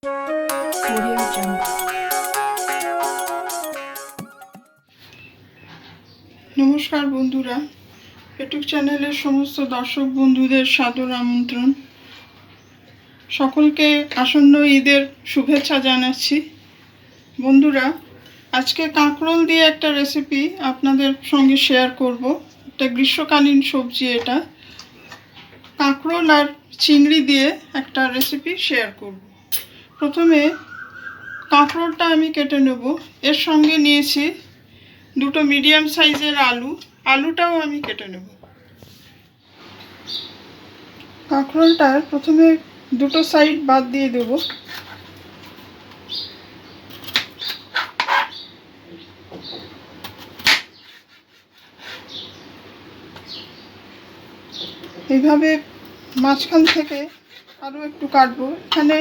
Audio Jungle. নমস্কার বন্ধুরা, পেটুক চ্যানেলের সমস্ত দর্শক বন্ধুদের সাদর আমন্ত্রণ। সকলকে আসন্ন ঈদের শুভেচ্ছা জানাচ্ছি। বন্ধুরা, আজকে কাঁকরোল দিয়ে একটা রেসিপি আপনাদের সঙ্গে শেয়ার করব। একটা গ্রীষ্মকালীন সবজি, এটা কাঁকরোল আর চিংড়ি দিয়ে একটা রেসিপি শেয়ার করব। প্রথমে কাঁকরোলটা আমি কেটে নেব। এর সঙ্গে নিয়েছি দুটো মিডিয়াম সাইজের আলুটাও আমি কেটে নেব। কাঁকরোলটার প্রথমে দুটো সাইড বাদ দিয়ে দেব। এইভাবে মাঝখান থেকে আরও একটু কাটবো। এখানে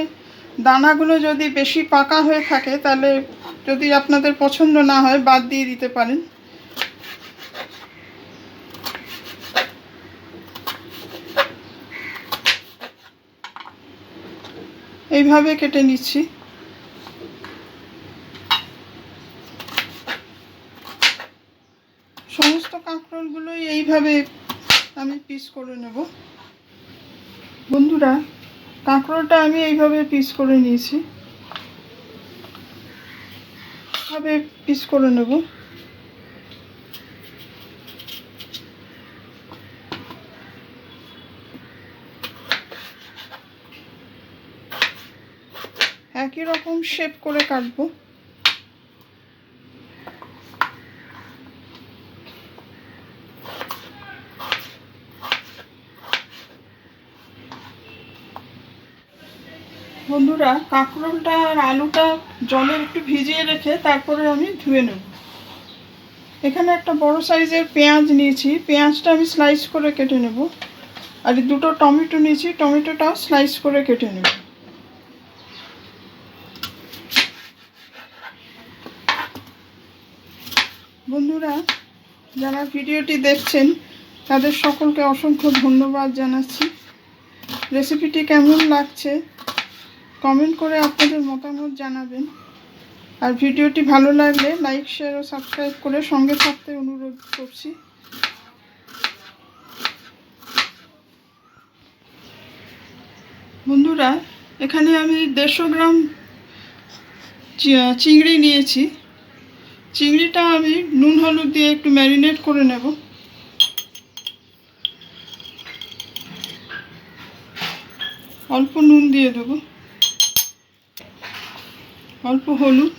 দানাগুলো যদি বেশি পাকা হয়ে থাকে তাহলে যদি আপনাদের পছন্দ না হয় বাদ দিয়ে দিতে পারেন। এইভাবে কেটে নিচ্ছি। সমস্ত কাঁকরোলগুলোই এইভাবে আমি পিস করে নেব। বন্ধুরা, কাঁকরোলটা আমি এইভাবে পিস করে নিয়েছি। এইভাবে পিস করে নেব। একই রকম শেপ করে কাটবো। বন্ধুরা, কাঁকরোলটা আর আলুটা জলে একটু ভিজিয়ে রেখে তারপরে আমি ধুয়ে নেব। এখানে একটা বড় সাইজের পেঁয়াজ নিয়েছি, পেঁয়াজটা আমি স্লাইস করে কেটে নেব। আর দুটো টমেটো নিয়েছি, টমেটোটাও স্লাইস করে কেটে নেব। বন্ধুরা, যারা ভিডিওটি দেখছেন তাদের সকলকে অসংখ্য ধন্যবাদ জানাচ্ছি। রেসিপিটি কেমন লাগছে কমেন্ট করে আপনাদের মতামত জানাবেন। আর ভিডিওটি ভালো লাগলে লাইক, শেয়ার ও সাবস্ক্রাইব করে সঙ্গে থাকতে অনুরোধ করছি। বন্ধুরা, এখানে আমি 150 গ্রাম চিংড়ি নিয়েছি। চিংড়িটা আমি নুন হলুদ দিয়ে একটু ম্যারিনেট করে নেব। অল্প নুন দিয়ে দেব, অল্প হলুদ,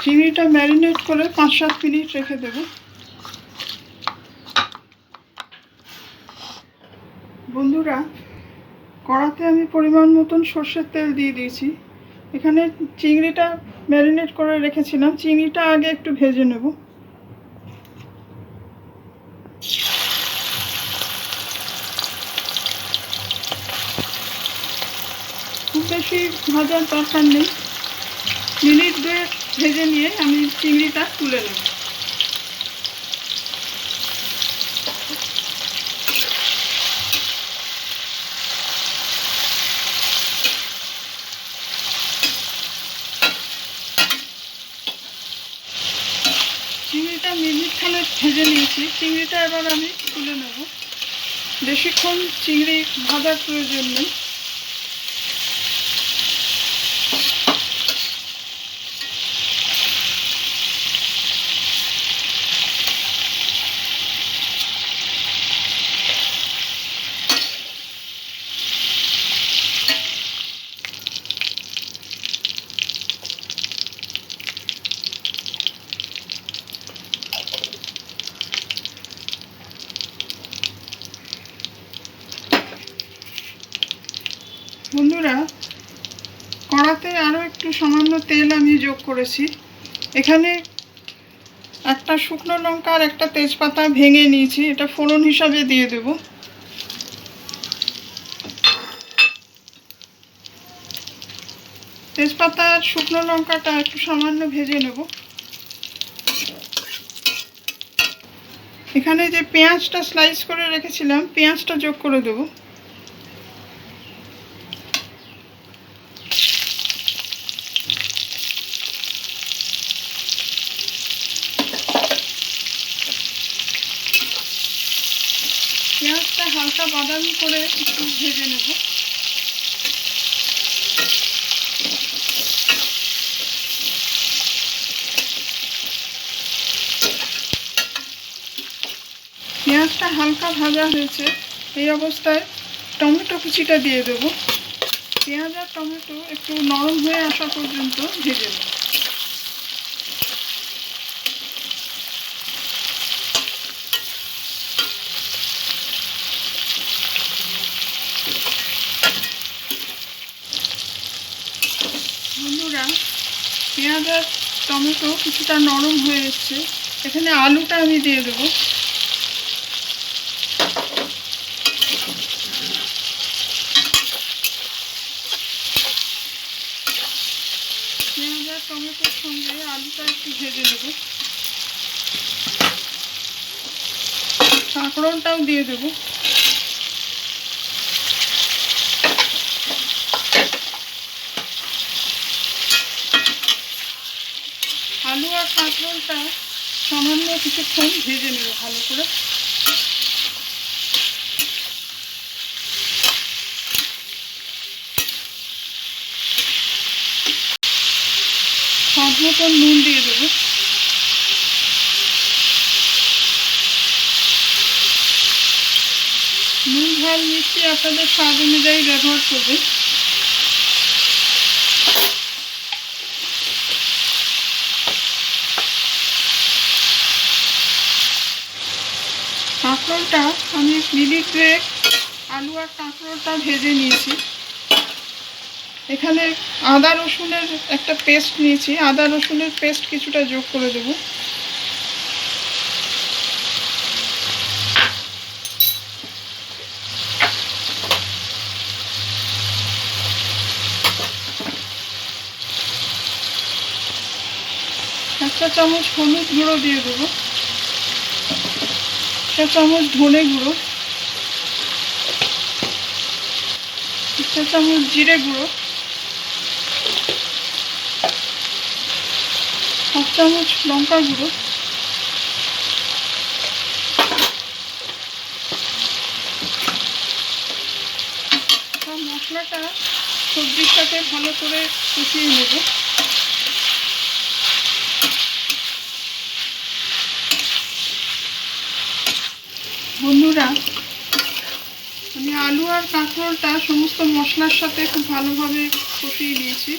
চিংড়িটা ম্যারিনেট করে 5-7 মিনিট রেখে দেব। বন্ধুরা, কড়াতে আমি পরিমাণ মতন সর্ষের তেল দিয়ে দিয়েছি। এখানে চিংড়িটা ম্যারিনেট করে রেখেছিলাম, চিংড়িটা আগে একটু ভেজে নেব। খুব বেশি ভাজার দরকার নেই, মিনিট 2 ভেজে নিয়ে আমি চিংড়িটা তুলে নেব। চিংড়িটা মিনিটখানেক ভেজে নিয়েছি, চিংড়িটা এবার আমি তুলে নেব। বেশিক্ষণ চিংড়ি ভাজার প্রয়োজন নেই। বন্ধুরা, কড়াতে আরও একটু সামান্য তেল আমি যোগ করেছি। এখানে একটা শুকনো লঙ্কা আর একটা তেজপাতা ভেঙে নিয়েছি, এটা ফোড়ন হিসাবে দিয়ে দেব। তেজপাতা আর শুকনো লঙ্কাটা একটু সামান্য ভেজে নেব। এখানে যে পেঁয়াজটা স্লাইস করে রেখেছিলাম, পেঁয়াজটা যোগ করে দেবো। পেঁয়াজটা হালকা বাদামি করে একটু ভেজে নেব। পেঁয়াজটা হালকা ভাজা হয়েছে, এই অবস্থায় টমেটো কুচিটা দিয়ে দেবো। পেঁয়াজ আর টমেটো একটু নরম হয়ে আসা পর্যন্ত ভেজে নেব। বন্ধুরা, পেঁয়াজ আর টমেটো কিছুটা নরম হয়ে এসছে, এখানে আলুটা আমি দিয়ে দেবো। পেঁয়াজ আর টমেটোর সঙ্গে আলুটা একটু ভেজে নেব। কাঁকরোলটাও দিয়ে দেবো। আলু আর কাঁকরোলটা সামান্য কিছুক্ষণ ভেজে নেব ভালো করে। স্বাদ মতন নুন দিয়ে দেবো। নুন ঝাল মিষ্টি আপনাদের স্বাদ অনুযায়ী ব্যবহার করবে। কাঁকরোলটা আমি মিনিট দুয়েক আলু আর কাঁকরোলটা ভেজে নিয়েছি। এখানে আদা রসুনের একটা পেস্ট নিয়েছি, আদা রসুনের পেস্ট কিছুটা যোগ করে দেবো। একটা চামচ হলুদ গুঁড়ো দিয়ে দেবো। একটা চামচ ধনে গুঁড়ো, একটা চামচ জিরে গুঁড়ো, হাফ চামচ লঙ্কা গুঁড়ো, সব মশলাটা সবজির সাথে ভালো করে কষিয়ে নেব। বন্ধুরা, আমি আলু আর কাঁকরোলটা সমস্ত মশলার সাথে খুব ভালোভাবে কষিয়ে নিয়েছি।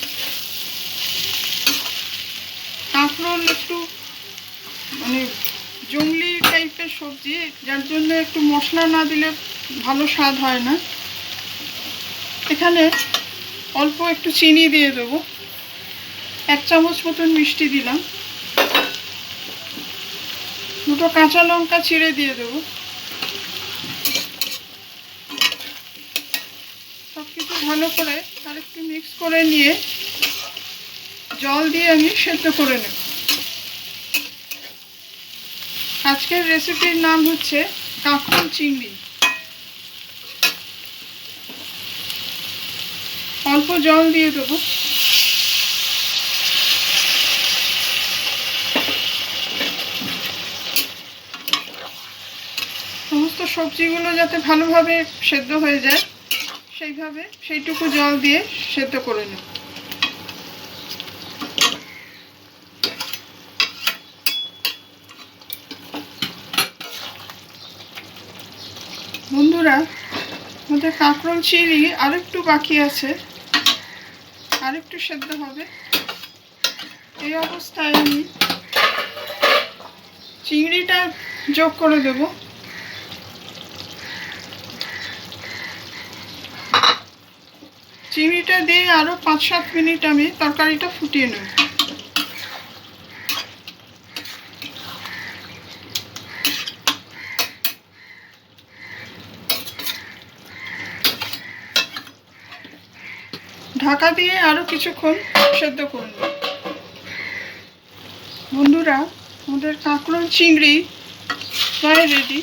কাঁকরোল একটু জংলি টাইপের সবজি, যার জন্য একটু মশলা না দিলে ভালো স্বাদ হয় না। এখানে অল্প একটু চিনি দিয়ে দেবো, 1 চামচ মতন মিষ্টি দিলাম, 2টো কাঁচা লঙ্কা চিড়ে দিয়ে দেবো। সব কিছু ভালো করে আর একটু মিক্স করে নিয়ে জল দিয়ে আমি সেদ্ধ করে নেব। আজকের রেসিপির নাম হচ্ছে কাঁকরোল চিংড়ি। অল্প জল দিয়ে দেবো। সমস্ত সবজিগুলো যাতে ভালোভাবে সেদ্ধ হয়ে যায় সেইটুকু জল দিয়ে সেদ্ধ করে নেব। বন্ধুরা, আমাদের কাঁকরোল চিংড়ি আরেকটু বাকি আছে, আরেকটু সেদ্ধ হবে। এই অবস্থায় আমি চিংড়িটা যোগ করে দেব। চিংড়িটা দিয়ে আরও 5-7 মিনিট আমি তরকারিটা ফুটিয়ে নেব। ঢাকা দিয়ে আরও কিছুক্ষণ সেদ্ধ করে নেব। বন্ধুরা, আমাদের কাঁকরোল চিংড়ি প্রায় রেডি।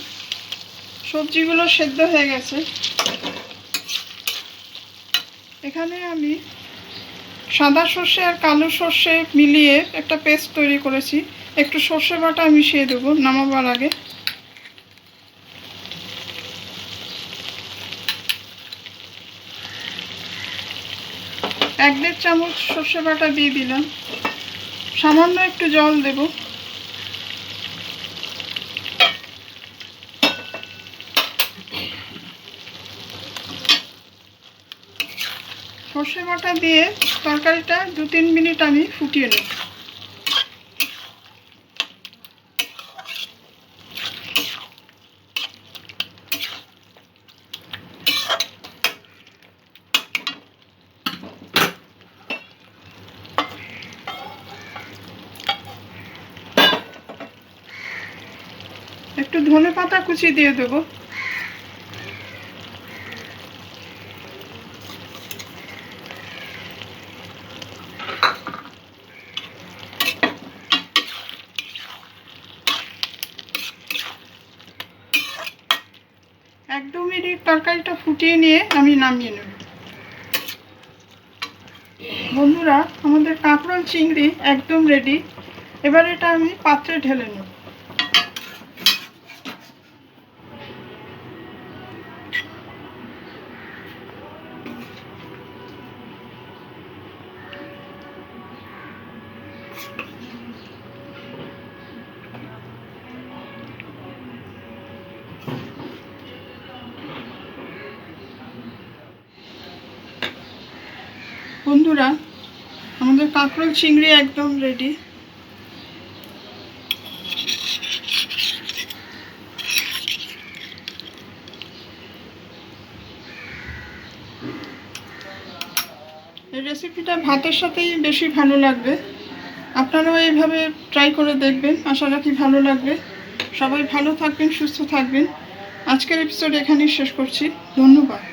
সবজিগুলো সেদ্ধ হয়ে গেছে। এখানে আমি সাদা সর্ষে আর কালো সর্ষে মিলিয়ে একটা পেস্ট তৈরি করেছি। একটু সর্ষে বাটা মিশিয়ে দেবো নামাবার আগে। এক দেড় চামচ সর্ষে বাটা দিয়ে দিলাম। সামান্য একটু জল দেব। সর্ষে বাটা দিয়ে তরকারিটা 2-3 মিনিট আমি ফুটিয়ে নেব। একটু ধনে পাতা কুচি দিয়ে দেবো। এক দু মিনিট তরকারিটা ফুটিয়ে নিয়ে আমি নামিয়ে নেব। বন্ধুরা, আমাদের কাঁকরোল চিংড়ি একদম রেডি। এবার এটা আমি পাত্রে ঢেলে নেব। বন্ধুরা, আমাদের কাঁকরোল চিংড়ি একদম রেডি। এই রেসিপিটা ভাতের সাথেই বেশি ভালো লাগবে। আপনারাও এইভাবে ট্রাই করে দেখবেন, আশা রাখি ভালো লাগবে। সবাই ভালো থাকবেন, সুস্থ থাকবেন। আজকের এপিসোড এখানেই শেষ করছি। ধন্যবাদ।